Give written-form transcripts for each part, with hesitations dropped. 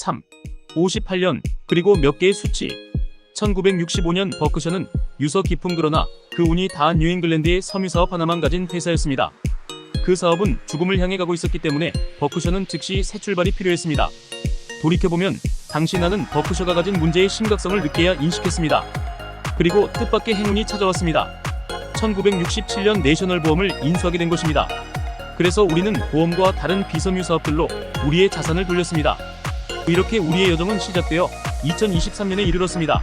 3, 58년, 그리고 몇 개의 수치. 1965년 버크셔는 유서 깊은 그러나 그 운이 다한 뉴잉글랜드의 섬유사업 하나만 가진 회사였습니다. 그 사업은 죽음을 향해 가고 있었기 때문에 버크셔는 즉시 새 출발이 필요했습니다. 돌이켜보면 당시 나는 버크셔가 가진 문제의 심각성을 늦게야 인식했습니다. 그리고 뜻밖의 행운이 찾아왔습니다. 1967년 내셔널 보험을 인수하게 된 것입니다. 그래서 우리는 보험과 다른 비섬유 사업들로 우리의 자산을 돌렸습니다. 이렇게 우리의 여정은 시작되어 2023년에 이르렀습니다.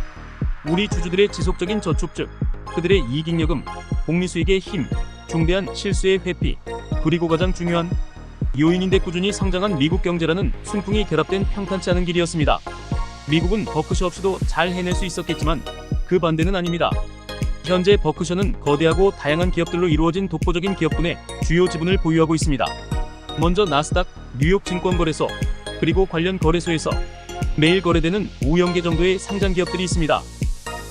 우리 주주들의 지속적인 저축 즉 그들의 이익잉여금, 복리수익의 힘, 중대한 실수의 회피, 그리고 가장 중요한 요인인데 꾸준히 성장한 미국 경제라는 순풍이 결합된 평탄치 않은 길이었습니다. 미국은 버크셔 없이도 잘 해낼 수 있었겠지만 그 반대는 아닙니다. 현재 버크셔는 거대하고 다양한 기업들로 이루어진 독보적인 기업군의 주요 지분을 보유하고 있습니다. 먼저 나스닥, 뉴욕 증권거래소, 그리고 관련 거래소에서 매일 거래되는 5,000개 정도의 상장 기업들이 있습니다.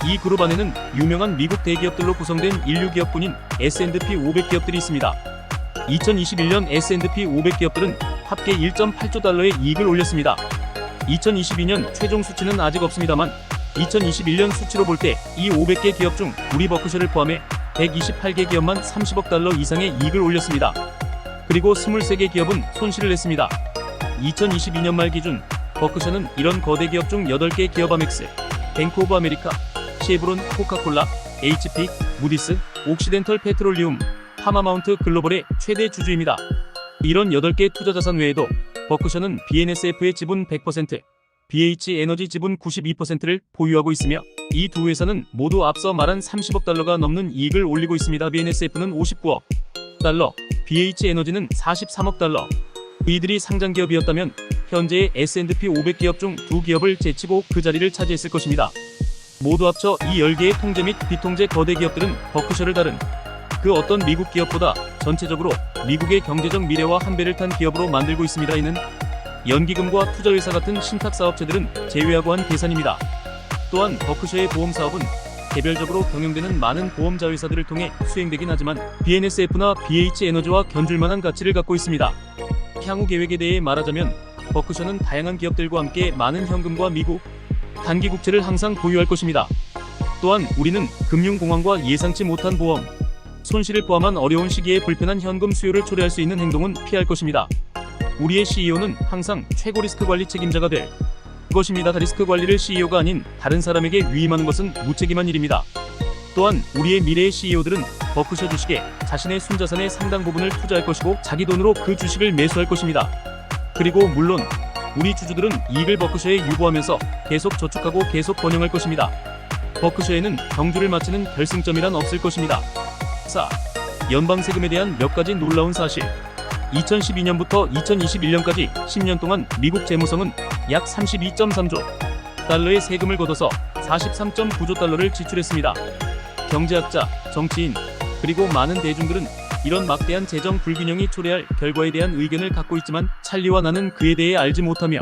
이 그룹 안에는 유명한 미국 대기업들로 구성된 인류 기업군인 S&P 500 기업들이 있습니다. 2021년 S&P 500 기업들은 합계 1.8조 달러의 이익을 올렸습니다. 2022년 최종 수치는 아직 없습니다만 2021년 수치로 볼 때 이 500개 기업 중 우리 버크셔를 포함해 128개 기업만 30억 달러 이상의 이익을 올렸습니다. 그리고 23개 기업은 손실을 냈습니다. 2022년 말 기준 버크셔는 이런 거대 기업 중 8개 기업 아멕스, 뱅크 오브 아메리카, 쉐브론, 코카콜라, HP, 무디스, 옥시덴털 페트롤리움, 파마마운트 글로벌의 최대 주주입니다. 이런 8개 투자자산 외에도 버크셔는 BNSF의 지분 100%, BH에너지 지분 92%를 보유하고 있으며 이 두 회사는 모두 앞서 말한 30억 달러가 넘는 이익을 올리고 있습니다. BNSF는 59억 달러, BH에너지는 43억 달러. 이들이 상장 기업이었다면 현재의 S&P 500 기업 중 2기업을 제치고 그 자리를 차지했을 것입니다. 모두 합쳐 이 10개의 통제 및 비통제 거대 기업들은 버크셔를 다른 그 어떤 미국 기업보다 전체적으로 미국의 경제적 미래와 한 배를 탄 기업으로 만들고 있습니다. 이는 연기금과 투자회사 같은 신탁사업체들은 제외하고 한 계산입니다. 또한 버크셔의 보험사업은 개별적으로 경영되는 많은 보험자회사들을 통해 수행되긴 하지만 BNSF나 BH에너지와 견줄만한 가치를 갖고 있습니다. 향후 계획에 대해 말하자면 버크셔는 다양한 기업들과 함께 많은 현금과 미국 단기 국채를 항상 보유할 것입니다. 또한 우리는 금융공황과 예상치 못한 보험, 손실을 포함한 어려운 시기에 불편한 현금 수요를 초래할 수 있는 행동은 피할 것입니다. 우리의 CEO는 항상 최고 리스크 관리 책임자가 될 것입니다. 리스크 관리를 CEO가 아닌 다른 사람에게 위임하는 것은 무책임한 일입니다. 또한 우리의 미래의 CEO들은 버크셔 주식에 자신의 순자산의 상당 부분을 투자할 것이고 자기 돈으로 그 주식을 매수할 것입니다. 그리고 물론 우리 주주들은 이익을 버크셔에 유보하면서 계속 저축하고 계속 번영할 것입니다. 버크셔에는 경주를 마치는 결승점이란 없을 것입니다. 4. 연방세금에 대한 몇 가지 놀라운 사실. 2012년부터 2021년까지 10년 동안 미국 재무성은 약 32.3조 달러의 세금을 걷어서 43.9조 달러를 지출했습니다. 경제학자, 정치인, 그리고 많은 대중들은 이런 막대한 재정 불균형이 초래할 결과에 대한 의견을 갖고 있지만 찰리와 나는 그에 대해 알지 못하며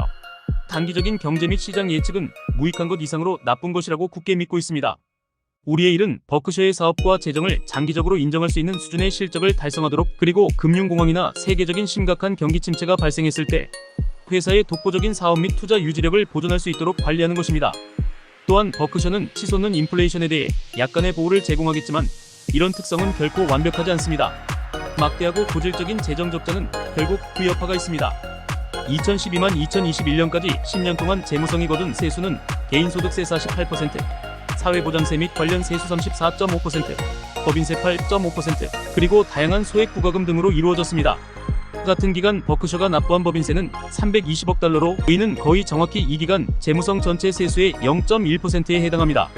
단기적인 경제 및 시장 예측은 무익한 것 이상으로 나쁜 것이라고 굳게 믿고 있습니다. 우리의 일은 버크셔의 사업과 재정을 장기적으로 인정할 수 있는 수준의 실적을 달성하도록 그리고 금융공황이나 세계적인 심각한 경기 침체가 발생했을 때 회사의 독보적인 사업 및 투자 유지력을 보존할 수 있도록 관리하는 것입니다. 또한 버크셔는 치솟는 인플레이션에 대해 약간의 보호를 제공하겠지만 이런 특성은 결코 완벽하지 않습니다. 막대하고 고질적인 재정 적자는 결국 그 여파가 있습니다. 2012만 2021년까지 10년 동안 재무성이 거둔 세수는 개인소득세 48%, 사회보장세 및 관련 세수 34.5%, 법인세 8.5%, 그리고 다양한 소액 부과금 등으로 이루어졌습니다. 같은 기간 버크셔가 납부한 법인세는 320억 달러로 이는 거의 정확히 이 기간 재무성 전체 세수의 0.1%에 해당합니다.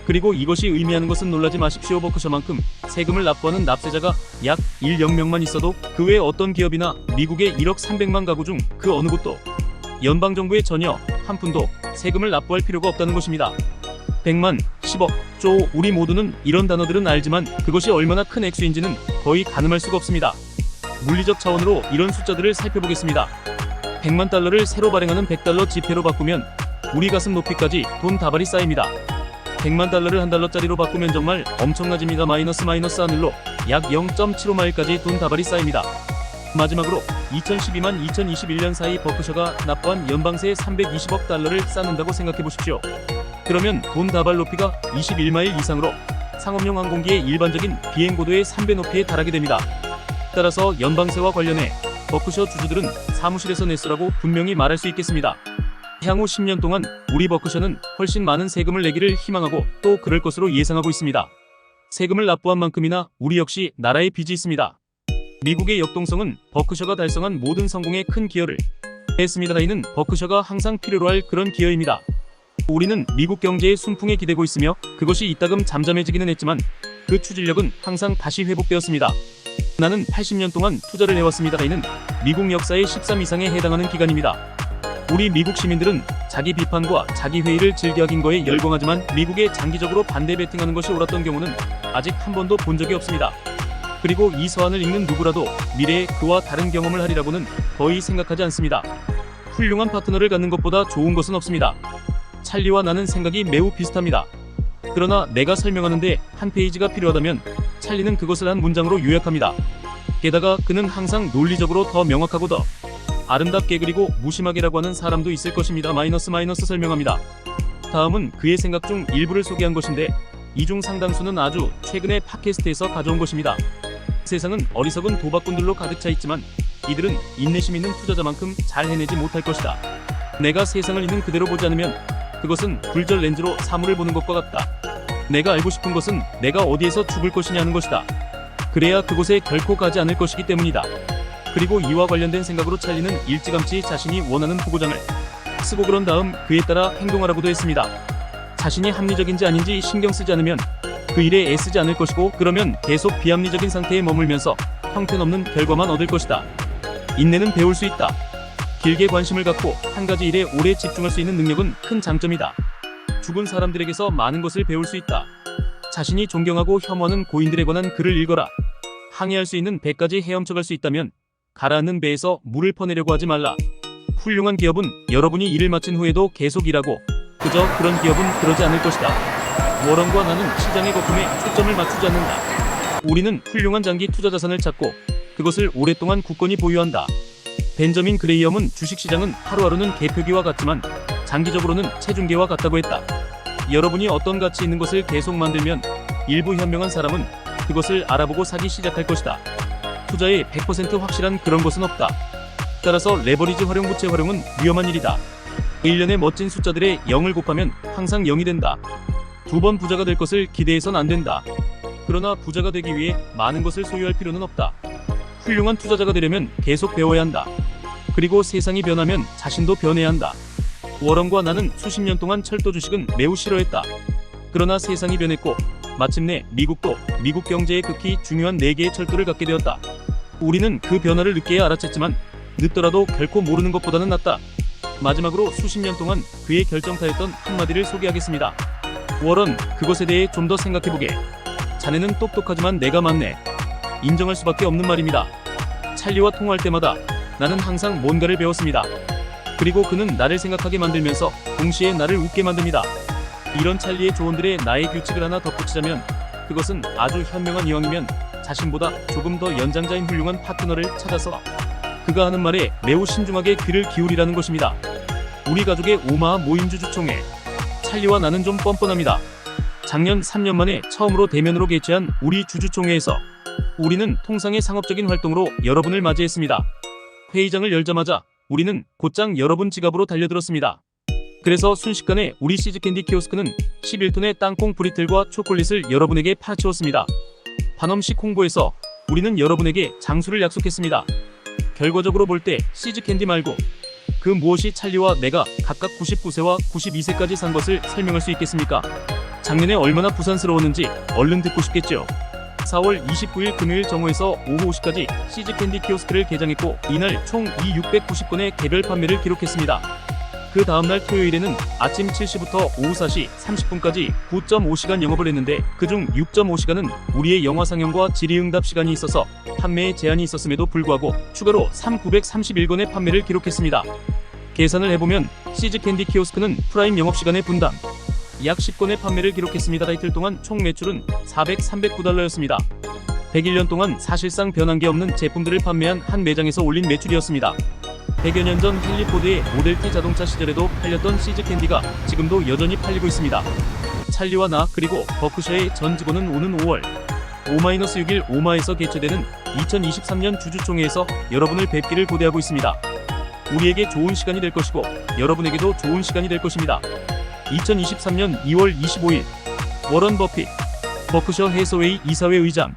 그리고 이것이 의미하는 것은 놀라지 마십시오. 버크셔만큼 세금을 납부하는 납세자가 약 1,000명만 있어도 그 외 어떤 기업이나 미국의 1억 300만 가구 중 그 어느 곳도 연방정부에 전혀 한 푼도 세금을 납부할 필요가 없다는 것입니다. 100만, 10억, 조, 우리 모두는 이런 단어들은 알지만 그것이 얼마나 큰 액수인지는 거의 가늠할 수가 없습니다. 물리적 차원으로 이런 숫자들을 살펴보겠습니다. 100만 달러를 새로 발행하는 100달러 지폐로 바꾸면 우리 가슴 높이까지 돈 다발이 쌓입니다. 100만 달러를 한 달러짜리로 바꾸면 정말 엄청나집니다. 마이너스 하늘로 약 0.75마일까지 돈 다발이 쌓입니다. 마지막으로 2012만 2021년 사이 버크셔가 납부한 연방세 320억 달러를 쌓는다고 생각해보십시오. 그러면 돈 다발 높이가 21마일 이상으로 상업용 항공기의 일반적인 비행고도의 3배 높이에 달하게 됩니다. 따라서 연방세와 관련해 버크셔 주주들은 사무실에서 냈으라고 분명히 말할 수 있겠습니다. 향후 10년 동안 우리 버크셔는 훨씬 많은 세금을 내기를 희망하고 또 그럴 것으로 예상하고 있습니다. 세금을 납부한 만큼이나 우리 역시 나라의 빚이 있습니다. 미국의 역동성은 버크셔가 달성한 모든 성공에 큰 기여를 했습니다. 이는 버크셔가 항상 필요로 할 그런 기여입니다. 우리는 미국 경제의 순풍에 기대고 있으며 그것이 이따금 잠잠해지기는 했지만 그 추진력은 항상 다시 회복되었습니다. 나는 80년 동안 투자를 해왔습니다. 이는 미국 역사의 13 이상에 해당하는 기간입니다. 우리 미국 시민들은 자기 비판과 자기 회의를 즐겨하긴 거에 열광하지만 미국에 장기적으로 반대 베팅하는 것이 옳았던 경우는 아직 한 번도 본 적이 없습니다. 그리고 이 서한을 읽는 누구라도 미래에 그와 다른 경험을 하리라고는 거의 생각하지 않습니다. 훌륭한 파트너를 갖는 것보다 좋은 것은 없습니다. 찰리와 나는 생각이 매우 비슷합니다. 그러나 내가 설명하는데 한 페이지가 필요하다면 찰리는 그것을 한 문장으로 요약합니다. 게다가 그는 항상 논리적으로 더 명확하고 더 아름답게 그리고 무심하게라고 하는 사람도 있을 것입니다. 설명합니다. 다음은 그의 생각 중 일부를 소개한 것인데 이 중 상당수는 아주 최근에 팟캐스트에서 가져온 것입니다. 세상은 어리석은 도박꾼들로 가득 차 있지만 이들은 인내심 있는 투자자만큼 잘 해내지 못할 것이다. 내가 세상을 있는 그대로 보지 않으면 그것은 굴절 렌즈로 사물을 보는 것과 같다. 내가 알고 싶은 것은 내가 어디에서 죽을 것이냐 하는 것이다. 그래야 그곳에 결코 가지 않을 것이기 때문이다. 그리고 이와 관련된 생각으로 찰리는 일찌감치 자신이 원하는 후보장을 쓰고 그런 다음 그에 따라 행동하라고도 했습니다. 자신이 합리적인지 아닌지 신경 쓰지 않으면 그 일에 애쓰지 않을 것이고 그러면 계속 비합리적인 상태에 머물면서 형편없는 결과만 얻을 것이다. 인내는 배울 수 있다. 길게 관심을 갖고 한 가지 일에 오래 집중할 수 있는 능력은 큰 장점이다. 죽은 사람들에게서 많은 것을 배울 수 있다. 자신이 존경하고 혐오하는 고인들에 관한 글을 읽어라. 항해할 수 있는 배까지 헤엄쳐갈 수 있다면 가라앉는 배에서 물을 퍼내려고 하지 말라. 훌륭한 기업은 여러분이 일을 마친 후에도 계속 일하고 그저 그런 기업은 그러지 않을 것이다. 워런과 나는 시장의 거품에 초점을 맞추지 않는다. 우리는 훌륭한 장기 투자 자산을 찾고 그것을 오랫동안 굳건히 보유한다. 벤저민 그레이엄은 주식시장은 하루하루는 개표기와 같지만 장기적으로는 체중계와 같다고 했다. 여러분이 어떤 가치 있는 것을 계속 만들면 일부 현명한 사람은 그것을 알아보고 사기 시작할 것이다. 투자에 100% 확실한 그런 것은 없다. 따라서 레버리지 활용 부채 활용은 위험한 일이다. 1년의 멋진 숫자들의 0을 곱하면 항상 0이 된다. 두 번 부자가 될 것을 기대해선 안 된다. 그러나 부자가 되기 위해 많은 것을 소유할 필요는 없다. 훌륭한 투자자가 되려면 계속 배워야 한다. 그리고 세상이 변하면 자신도 변해야 한다. 워런과 나는 수십 년 동안 철도 주식은 매우 싫어했다. 그러나 세상이 변했고 마침내 미국도 미국 경제에 극히 중요한 4개의 철도를 갖게 되었다. 우리는 그 변화를 늦게야 알아챘지만 늦더라도 결코 모르는 것보다는 낫다. 마지막으로 수십 년 동안 그의 결정타였던 한마디를 소개하겠습니다. 워런, 그것에 대해 좀 더 생각해보게. 자네는 똑똑하지만 내가 맞네. 인정할 수밖에 없는 말입니다. 찰리와 통화할 때마다 나는 항상 뭔가를 배웠습니다. 그리고 그는 나를 생각하게 만들면서 동시에 나를 웃게 만듭니다. 이런 찰리의 조언들에 나의 규칙을 하나 덧붙이자면 그것은 아주 현명한 이왕이면 자신보다 조금 더 연장자인 훌륭한 파트너를 찾아서 그가 하는 말에 매우 신중하게 귀를 기울이라는 것입니다. 우리 가족의 오마하 모임주주총회. 찰리와 나는 좀 뻔뻔합니다. 작년 3년 만에 처음으로 대면으로 개최한 우리 주주총회에서 우리는 통상의 상업적인 활동으로 여러분을 맞이했습니다. 회의장을 열자마자 우리는 곧장 여러분 지갑으로 달려들었습니다. 그래서 순식간에 우리 시즈캔디 키오스크는 11톤의 땅콩 브리틀과 초콜릿을 여러분에게 팔아치웠습니다. 반엄식 홍보에서 우리는 여러분에게 장수를 약속했습니다. 결과적으로 볼 때 시즈캔디 말고 그 무엇이 찰리와 내가 각각 99세와 92세까지 산 것을 설명할 수 있겠습니까? 작년에 얼마나 부산스러웠는지 얼른 듣고 싶겠죠. 4월 29일 금요일 정오에서 오후 5시까지 시즈캔디 키오스크를 개장했고 이날 총 690건의 개별 판매를 기록했습니다. 그 다음날 토요일에는 아침 7시부터 오후 4시 30분까지 9.5시간 영업을 했는데 그중 6.5시간은 우리의 영화 상영과 질의응답 시간이 있어서 판매에 제한이 있었음에도 불구하고 추가로 931건의 판매를 기록했습니다. 계산을 해보면 시즈캔디 키오스크는 프라임 영업시간의 분당 약 10건의 판매를 기록했습니다. 이틀 동안 총 매출은 $409였습니다. 101년 동안 사실상 변한 게 없는 제품들을 판매한 한 매장에서 올린 매출이었습니다. 100여 년 전 헨리 포드의 모델 T 자동차 시절에도 팔렸던 시즈 캔디가 지금도 여전히 팔리고 있습니다. 찰리와 나 그리고 버크셔의 전 직원은 오는 5월 5-6일 오마에서 개최되는 2023년 주주총회에서 여러분을 뵙기를 고대하고 있습니다. 우리에게 좋은 시간이 될 것이고 여러분에게도 좋은 시간이 될 것입니다. 2023년 2월 25일 워런 버핏 버크셔 해서웨이 이사회 의장